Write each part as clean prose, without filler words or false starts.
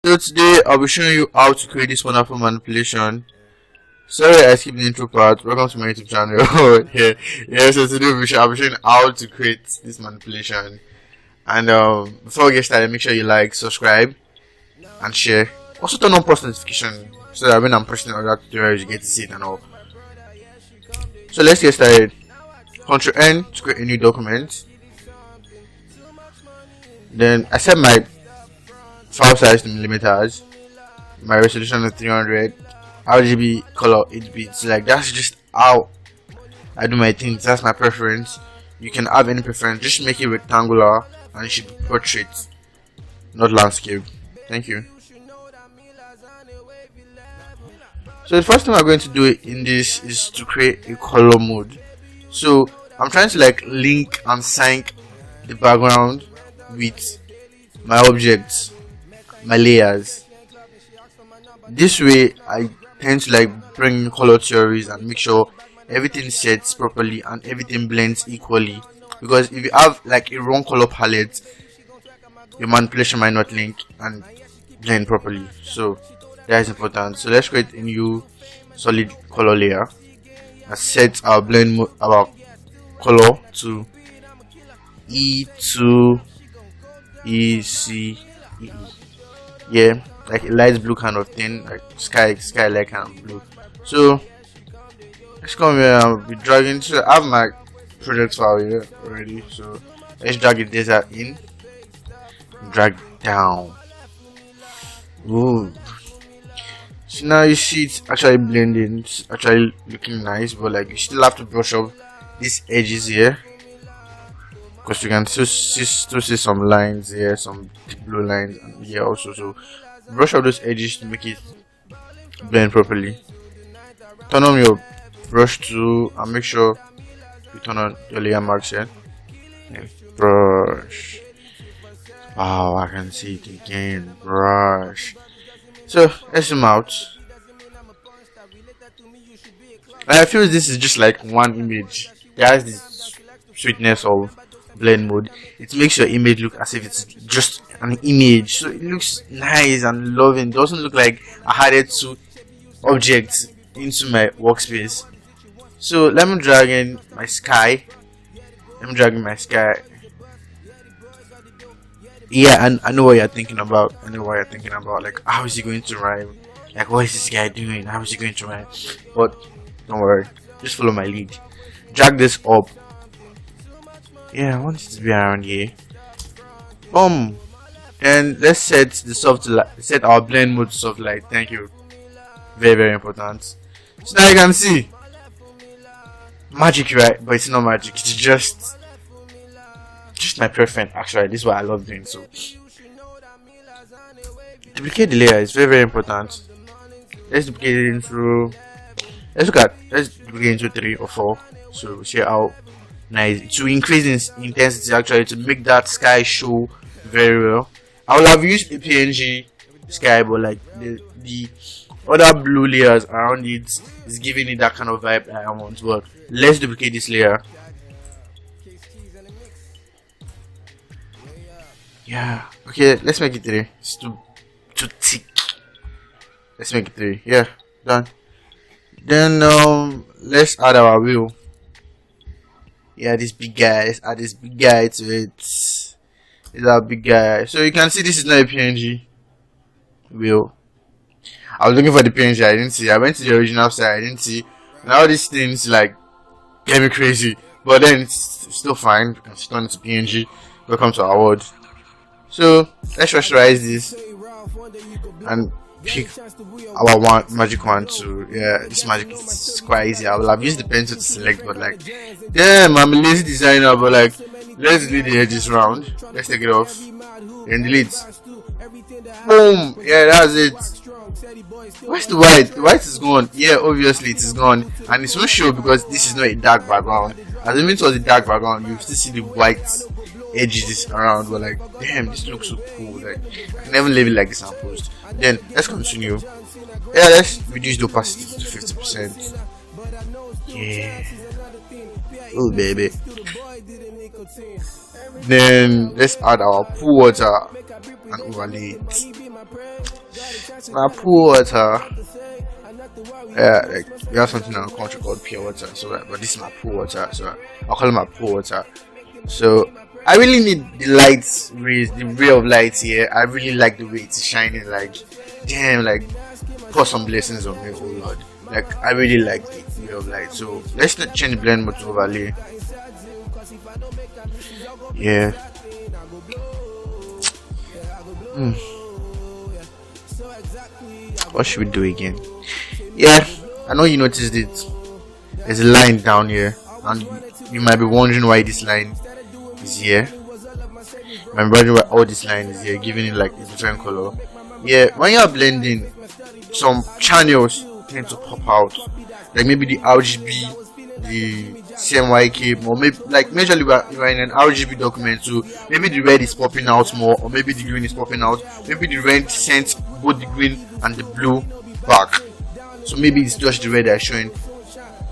So today I'll be showing you how to create this wonderful manipulation. Sorry I skipped the intro part. Welcome to my YouTube channel. So today I'll be showing you how to create this manipulation. And before we get started, make sure you like, subscribe, and share. Also turn on post notification so that when I'm posting other tutorials you get to see it and all. So let's get started. Ctrl N to create a new document. Then I set my file size to millimeters, my resolution is 300, RGB color 8 bits. Like, that's just how I do my things. That's my preference. You can have any preference, just make it rectangular and it should be portrait, not landscape. Thank you. So the first thing we're going to do in this is to create a color mode. So I'm trying to like link and sync the background with my objects, my layers. This way I tend to like bring color theories and make sure everything sets properly and everything blends equally, because if you have like a wrong color palette, your manipulation might not link and blend properly. So that is important. So let's create a new solid color layer and set our blend mode, our color to E2 EC. Yeah, like a light blue kind of thing, like sky like kind of blue. So let's come here and be dragging. So I have my project file here already, so let's drag the data in, drag down. Ooh. So now you see it's actually blending, it's actually looking nice, but like you still have to brush up these edges here, because you can still see some lines here, some deep blue lines, and here also. So brush out those edges to make it blend properly. Turn on your brush tool and make sure you turn on your layer marks here. And brush. Oh, I can see it again. Brush. So let's zoom out. I feel this is just like one image. It has this sweetness of blend mode. It makes your image look as if it's just an image, so it looks nice and loving. It doesn't look like I added two objects into my workspace. So let me drag in my sky. Yeah, and I know what you're thinking about. Like, how is he going to rhyme? Like, what is this guy doing? How is he going to rhyme? But don't worry, just follow my lead. Drag this up. Yeah, I want it to be around here. Boom. And let's set the soft light, set our blend mode to soft light. Thank you. Very important. So now you can see magic, right? But it's not magic. It's just my preference. Actually, this is what I love doing. So duplicate the layer is very important. Let's duplicate it into. Let's duplicate into 3 or 4. So see how nice, to increase in intensity, actually, to make that sky show very well. I will have used a PNG sky, but like the other blue layers around it is giving it that kind of vibe that I want. But let's duplicate this layer. Yeah, okay, let's make it 3. It's too thick. Let's make it 3. Yeah, done. Then let's add our wheel. Yeah, this big guy. Let's add this big guy to it. This is our big guy. So you can see this is not a PNG wheel. I was looking for the PNG, I didn't see. I went to the original side, I didn't see. Now these things like get me crazy, but then it's still fine because it's turn it to PNG. Welcome to our world. So let's rasterize this and pick our magic wand to, yeah, this magic is quite easy. I will have used the pencil to select, but like, damn, I'm a lazy designer, but like, let's delete the edges round. Let's take it off and delete. Boom. Yeah, that's it. Where's the white? The white is gone. Yeah, obviously it is gone, and it's not show because this is not a dark background. As if it was a dark background, you still see the white edges around. But like, damn, this looks so cool. Like, I can never leave it like this and post. Then let's continue. Yeah, let's reduce the opacity to 50%. Yeah. Oh baby. Then let's add our pool water and overlay it. My pool water. Yeah, like we have something in our country called pure water. So, but this is my pool water. So I'll call it my pool water. So I really need the lights rays, the ray of light here. I really like the way it's shining. Like, damn, like pour some blessings on me, oh Lord. Like I really like the ray of light. So let's not change the blend mode to overlay. Yeah. What should we do again? Yeah, I know you noticed it. There's a line down here, and you might be wondering why this line is here. You might be wondering why all this line is here, giving it like a different color. Yeah, when you are blending, some channels tend to pop out, like maybe the RGB, the CMYK, or maybe like majorly you are in an RGB document, so maybe the red is popping out more, or maybe the green is popping out. Maybe the red sends both the green and the blue back, so maybe it's just the red that's showing.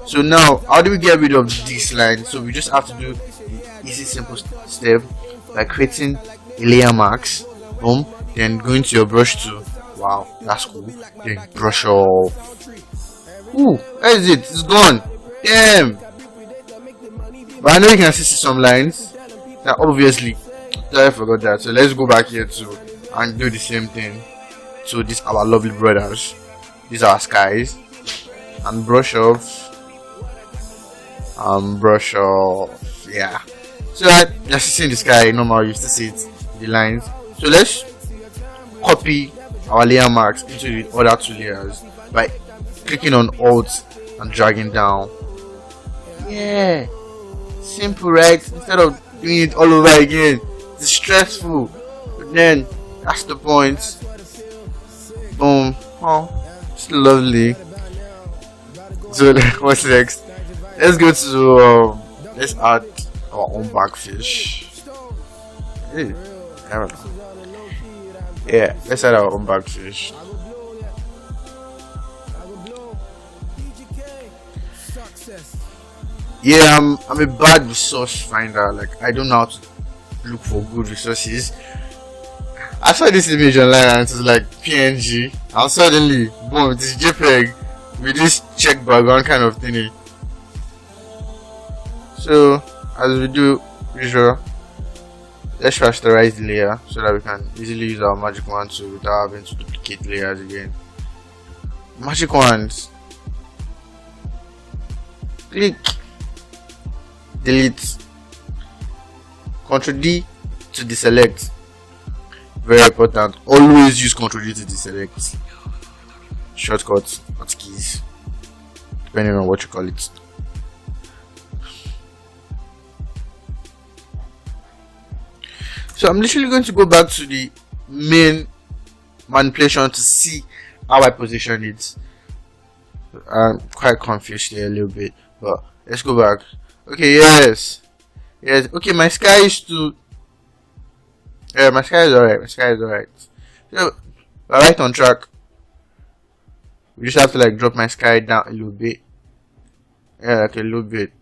So now how do we get rid of this line? So we just have to do the easy simple step by creating a layer mask, boom, then going to your brush tool. Wow, that's cool. Then brush off. Ooh, where is it? It's gone. Damn. But I know you can see some lines. Now obviously I forgot that. So let's go back here too and do the same thing. So these are our lovely brothers. These are our skies. And brush off. Brush off. Yeah. So you're seeing the sky normal, you still see it, the lines. So let's copy our layer marks into the other two layers by clicking on Alt and dragging down. Yeah, simple, right? Instead of doing it all over again, it's stressful, but then that's the point. Boom. Oh, it's lovely. So what's next? Let's go to let's add our own backfish. Hey, I don't know. Yeah, let's add our own backfish. Yeah, I'm a bad resource finder. Like I don't know how to look for good resources. I saw this image online and it was like PNG, and suddenly, boom, it is JPEG with this check background kind of thingy. So as we do usual, let's rasterize the layer so that we can easily use our magic wand to without having to duplicate layers again. Magic wands. Click. Delete. Ctrl D to deselect. Very important. Always use Ctrl D to deselect. Shortcuts, hotkeys, depending on what you call it. So I'm literally going to go back to the main manipulation to see how I position it. I'm quite confused here a little bit, but let's go back. Okay, yes, okay, my sky is too. Yeah, my sky is alright. So we're right on track. We just have to like drop my sky down a little bit. Yeah, like a little bit.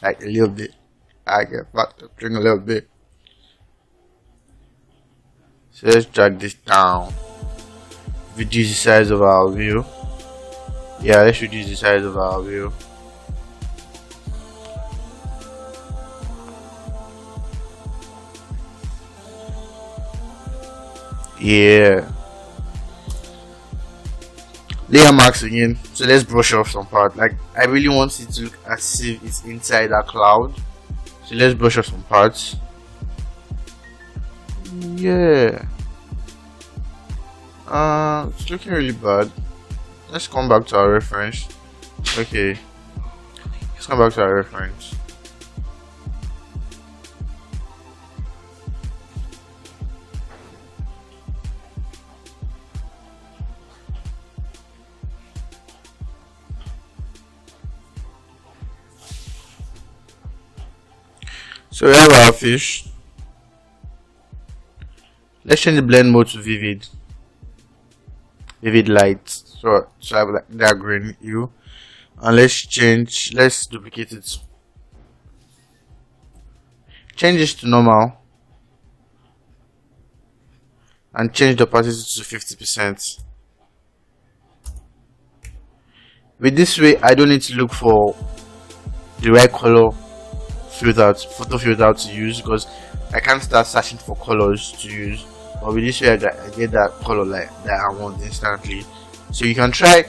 I get back to drink a little bit. So let's drag this down. Reduce the size of our view. Yeah, let's reduce the size of our view. Yeah. Layer marks again. So let's brush off some part. Like I really want it to look as if it's inside that cloud. So let's brush off some parts. Yeah. It's looking really bad. Let's come back to our reference. Okay. Let's come back to our reference. So we have our fish. Let's change the blend mode to vivid light. So I have like that green hue, and let's duplicate it. Change this to normal. and change the opacity to 50%. With this way, I don't need to look for the right color photo filter to use, because I can't start searching for colors to use. But with this way, I get that color like that I want instantly. So you can try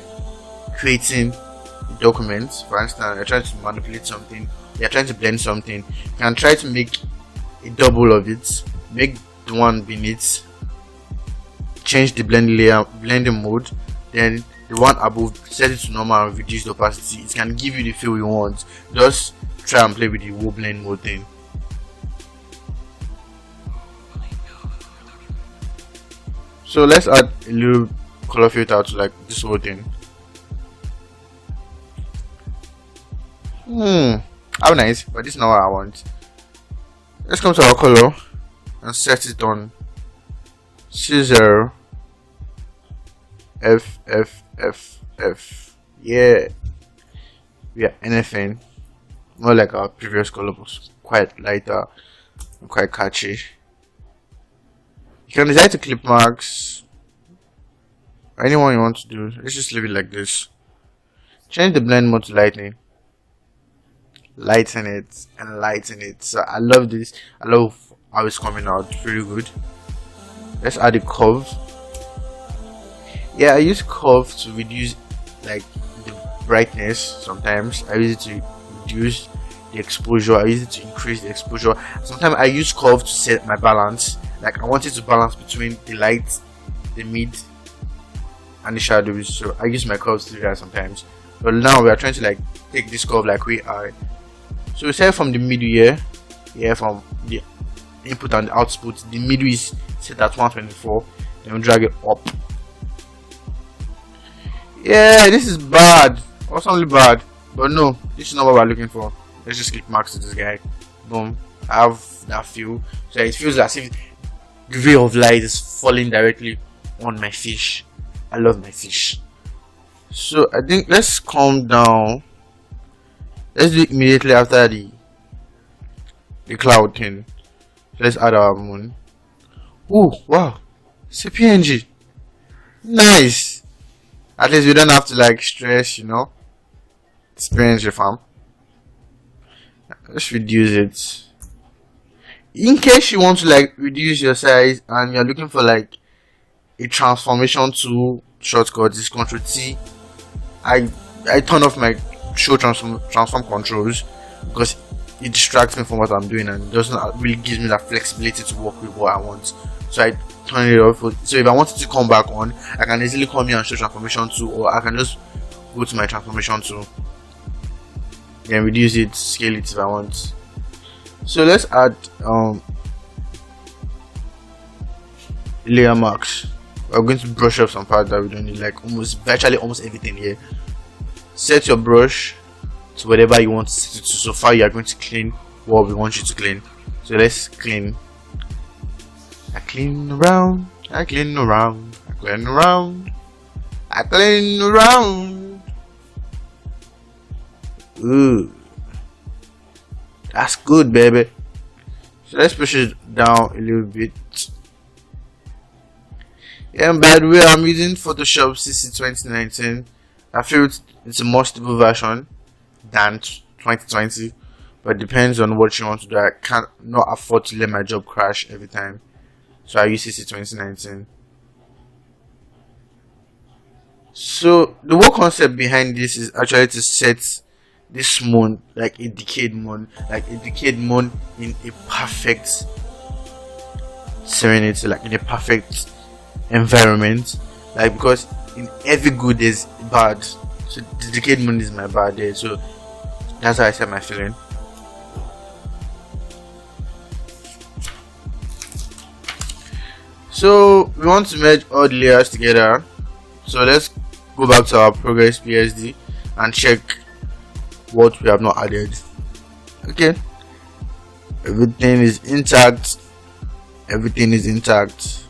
creating a document. For instance, you're trying to manipulate something, you're trying to blend something. You can try to make a double of it, make the one beneath, change the blending mode, then the one above set it to normal and reduce the opacity. It can give you the feel you want. Just try and play with the whole blend mode thing. So let's add a little color filter to like this whole thing. How nice, but this is not what I want. Let's come to our color and set it on C0 F. Yeah, we are anything more like our previous color, but quite lighter and quite catchy. You can decide to clip marks, anyone you want to do. Let's just leave it like this. Change the blend mode to lighten it and lighten it. So I love this. I love how it's coming out. It's really good. Let's add a curve. Yeah, I use curve to reduce like the brightness. Sometimes I use it to reduce the exposure. I use it to increase the exposure. Sometimes I use curve to set my balance. Like I want it to balance between the light, the mid, and the shadows. So I use my curves to do that sometimes. But now we are trying to like take this curve like we are. So we set from the middle here. Yeah, from the input and the output. The middle is set at 124. Then we drag it up. Yeah, this is bad. Awesomely bad. But no, this is not what we're looking for. Let's just click marks to this guy. Boom. I have that feel. So it feels as if the ray of light is falling directly on my fish. I love my fish. So I think let's calm down. Let's do it immediately after the cloud thing. So let's add our moon. Oh wow, it's a PNG. Nice. At least we don't have to like stress, you know. It's PNG fam. Let's reduce it. In case you want to like reduce your size and you're looking for like a transformation tool shortcut, is Ctrl T. I turn off my show transform controls because it distracts me from what I'm doing and it doesn't really give me that flexibility to work with what I want. So I turn it off. So if I want it to come back on, I can easily come here and show transformation tool, or I can just go to my transformation tool, then reduce it, scale it if I want. So let's add layer marks. We're going to brush up some parts that we don't need, like virtually almost everything here. Set your brush to whatever you want to set it to. So far you are going to clean what we want you to clean. So let's clean. I clean around, I clean around, I clean around, I clean around. Ooh, that's good, baby. So let's push it down a little bit. Yeah, and by the way, I'm using Photoshop CC 2019. I feel it's a more stable version than 2020, but it depends on what you want to do. I can't not afford to let my job crash every time, so I use CC 2019. So the whole concept behind this is actually to set this moon like a decayed moon, in a perfect serenity, like in a perfect environment, like because in every good there's bad. So the decayed moon is my bad day. So that's how I set my feeling. So we want to merge all the layers together. So let's go back to our progress PSD and check what we have not added. Okay, everything is intact. Everything is intact.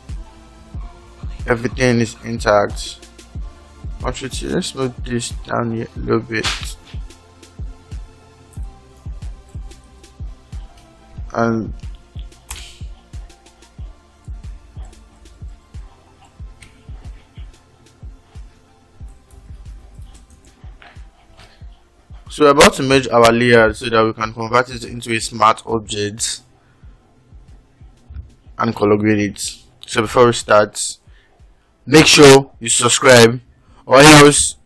Everything is intact. Let's move this down here a little bit. And So we're about to merge our layers so that we can convert it into a smart object and color grade it. So before we start, make sure you subscribe, or else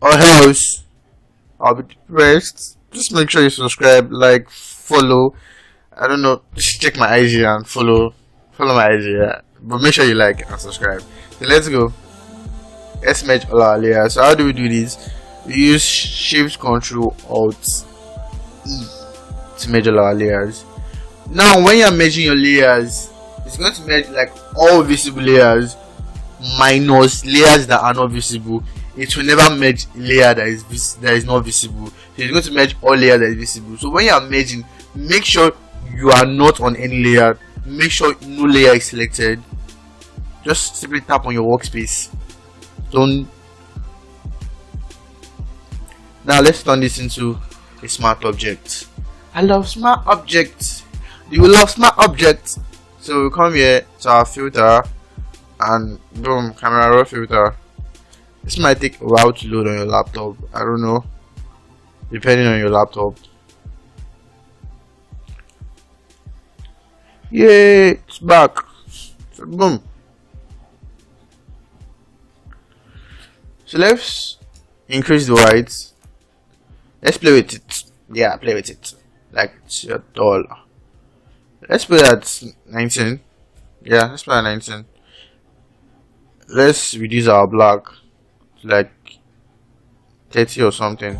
I'll be depressed. Just make sure you subscribe, like, follow. I don't know, just check my IG and follow my IG, yeah. But make sure you like and subscribe. So let's go. Let's merge all our layers. So how do we do this? We use Shift Control Alt E to merge all our layers. Now when you're merging your layers, it's going to merge like all visible layers minus layers that are not visible. It will never merge a layer that is not visible. So it's going to merge all layers that is visible. So when you are merging, make sure you are not on any layer. Make sure no layer is selected. Just simply tap on your workspace. Now let's turn this into a smart object. I love smart objects. You will love smart objects. So we come here to our filter and boom, camera raw filter. This might take a while to load on your laptop. I don't know, depending on your laptop. Yay, it's back. So boom. So let's increase the white. Let's play with it. Yeah, play with it. Like it's your doll. Let's put at 19. Yeah, let's put at 19. Let's reduce our black to like 30 or something.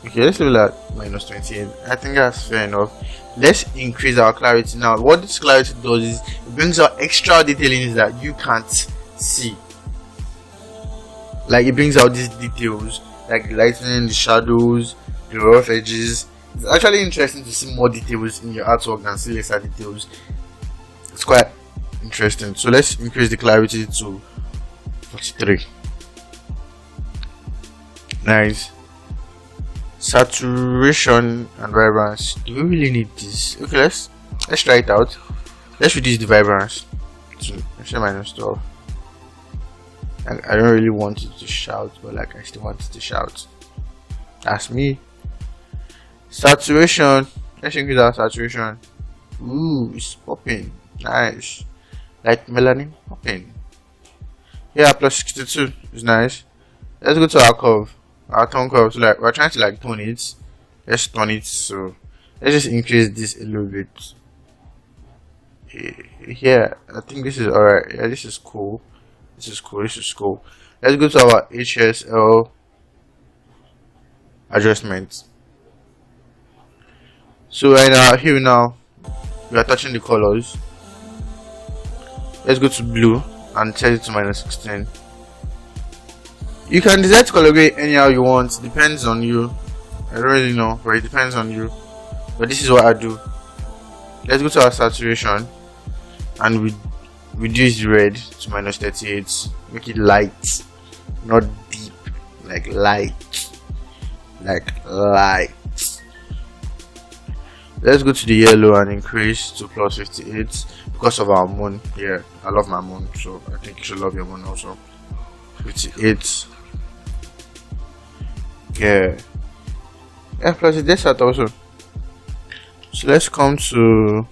Okay, let's leave it at minus 28. I think that's fair enough. Let's increase our clarity. Now what this clarity does is it brings out extra detailing that you can't see. Like it brings out these details like the lightning, the shadows, the rough edges. It's actually interesting to see more details in your artwork than see lesser details. It's quite interesting. So let's increase the clarity to 43. Nice. Saturation and vibrance. Do we really need this? Okay, let's try it out. Let's reduce the vibrance to -12. I don't really want it to shout, but like I still want it to shout. That's me. Saturation. Let's increase our saturation. Ooh, it's popping. Nice. Like melanin popping. Yeah, plus 62 is nice. Let's go to our curve. Our tone curve. So like we're trying to like tone it. Let's tone it. So let's just increase this a little bit. Yeah, I think this is alright. Yeah, this is cool. This is cool. Let's go to our HSL adjustment. So right now, here now, we are touching the colors. Let's go to blue and set it to -16. You can decide to color grade anyhow you want. Depends on you. I don't really know, but it depends on you. But this is what I do. Let's go to our saturation and we reduce the red to -38. Make it light, not deep. Like light. Let's go to the yellow and increase to +58 because of our moon. Yeah, I love my moon, so I think you should love your moon also. 58. Yeah, plus the desert also. So let's come to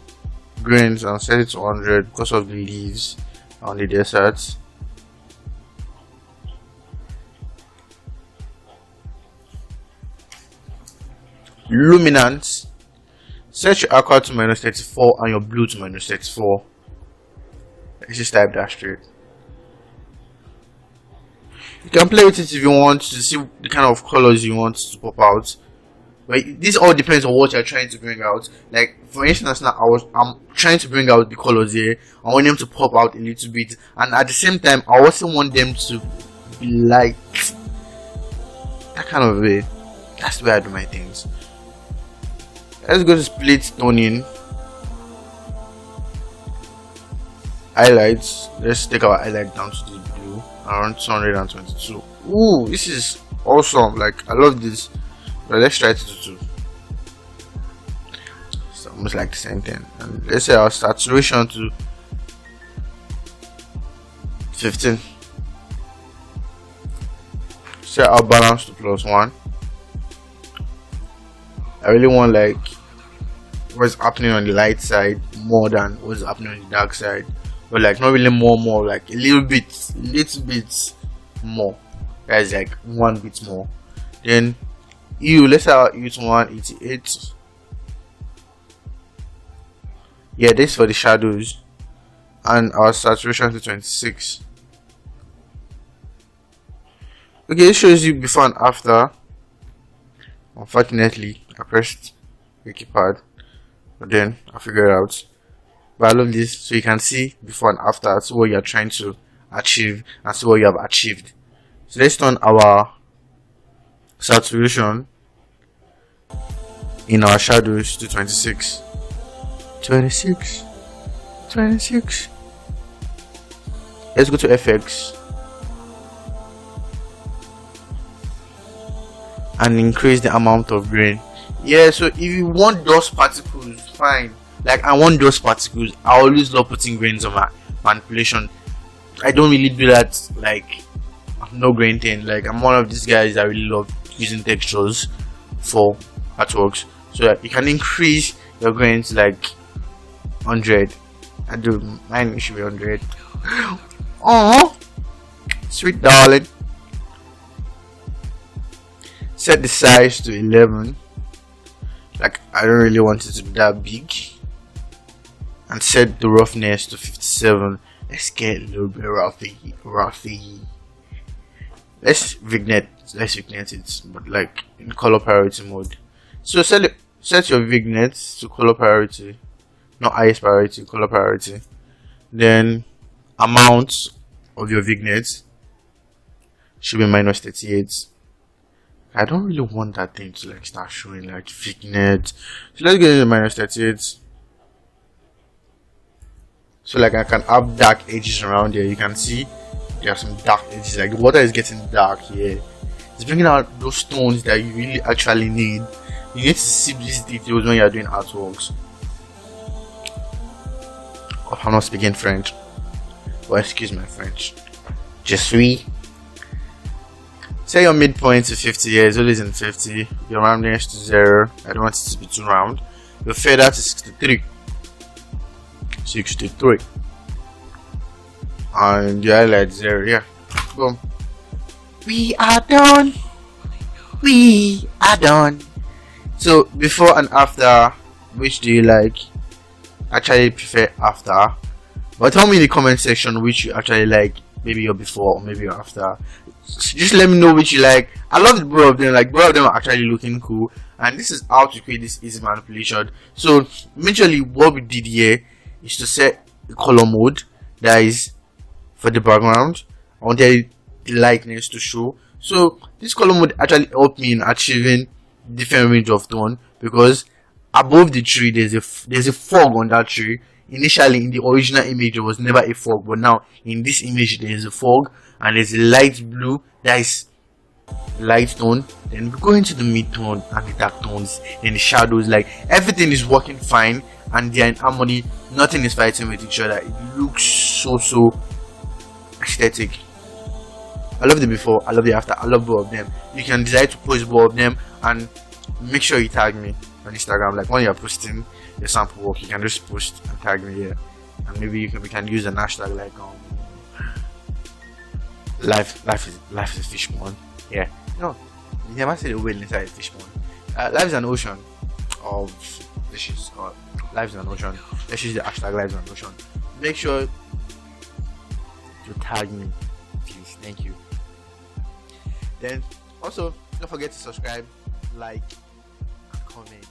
greens and set it to 100 because of the leaves on the desert. Luminance. Set your aqua to -34 and your blue to -34. Let's just type that straight. You can play with it if you want to see the kind of colors you want to pop out. But this all depends on what you're trying to bring out. Like for instance, now I'm trying to bring out the colors here. I want them to pop out a little bit, and at the same time, I also want them to be light. That kind of way. That's the way I do my things. Let's go to split toning. Highlights. Let's take our highlight down to the blue, around 222. Ooh, this is awesome. Like I love this. But let's try to do 2. It's almost like the same thing. And let's say our saturation to 15. Set our balance to +1. I really want like what's happening on the light side more than what's happening on the dark side, but like not really more, like a little bit more. That's like 1 bit more. Then let's use 188. Yeah, this for the shadows, and our saturation to 26. Okay, it shows you before and after. Unfortunately, I pressed the keypad, but then I figured it out. But I love this, so you can see before and after, see what you're trying to achieve and see what you have achieved. So let's turn our saturation in our shadows to 26. 26. Let's go to FX and increase the amount of grain. Yeah, so if you want dust particles, fine. Like I want dust particles, I always love putting grains on my manipulation. I don't really do that like no grain thing. Like I'm one of these guys that really love using textures for artworks, so that you can increase your grains like 100. I do, mine should be 100. Oh, sweet darling. Set the size to 11. Like I don't really want it to be that big. And set the roughness to 57. Let's get a little bit roughy. Let's vignette it, but like in color priority mode. So set your vignettes to color priority, not highest priority, color priority. Then amount of your vignettes should be -38. I don't really want that thing to like start showing like vignettes. So let's get into -38. So like I can have dark edges around here. You can see there are some dark edges, like the water is getting dark here. It's bringing out those tones that you really actually need. You need to see these details when you are doing artworks. Oh, I'm not speaking French. Well, excuse my French. Je suis. Set your midpoint to 50. Yeah, it's always in 50. Your roundness to 0. I don't want it to be too round. Your feather to 63. 63. And your highlight 0. Yeah. Boom. We are done. So before and after, which do you like? Actually prefer after, but tell me in the comment section which you actually like. Maybe your before or maybe your after. So just let me know which you like. I love the both of them. Like both of them are actually looking cool, and this is how to create this easy manipulation. So majorly what we did here is to set the color mode, that is for the background. I wanted the lightness to show. So this color mode actually helped me in achieving different range of tone, because above the tree there's a fog on that tree. Initially in the original image there was never a fog, but now in this image there is a fog, and there's a light blue, that is light tone. Then we go into the mid tone and the dark tones and the shadows. Like everything is working fine and they are in harmony. Nothing is fighting with each other. It looks so aesthetic. I love the before, I love the after, I love both of them. You can decide to post both of them, and make sure you tag me on Instagram. Like when you're posting your sample work, you can just post and tag me here, and maybe we can use an hashtag like life is a fish pond. Yeah, no, you never say the whale inside a fish pond. Life is an ocean of fishes. Or life is an ocean. Let's use the hashtag life is an ocean. Make sure to tag me, please. Thank you. Then also don't forget to subscribe, like, and comment.